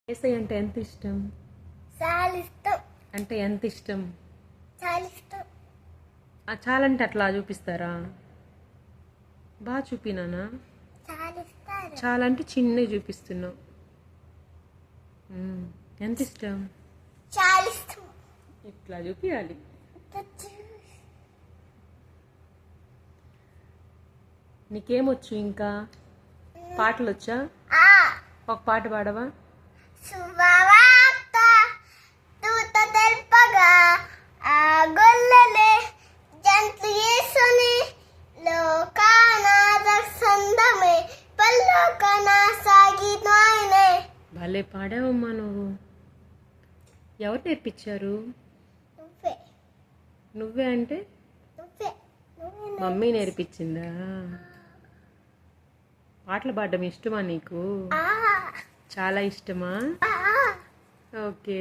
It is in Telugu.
ఏసై అంటే ఎంత ఇష్టం? చాలా ఇష్టం. అంటే ఎంత ఇష్టం? చాలా ఇష్టం. చాలంటే అట్లా చూపిస్తారా? బాగా చూపినానా? చాలా ఇస్తారు. చాలంటే చిన్నగా చూపిస్తున్నావు. ఎంత ఇష్టం? చాలా ఇష్టం. ఇట్లా చూపించాలి. నీకేమొచ్చు? ఇంకా పాటలు వచ్చా? ఒక పాట పాడవా? శుభవార్త దూత తెల్పగా ఆ గొల్లలే జంతు యేసుని లోకాన రక్షందమే పల్లోకన సాగినాయనే. భలే పాడావమ్మా నువ్వు. ఎవరు నేర్పించారు? నువ్వే నువ్వే అంటే నువ్వే మమ్మీ నేర్పించిందా? పాటలు పాడడం ఇష్టమా నీకు? చాలా ఇష్టమా? ఓకే.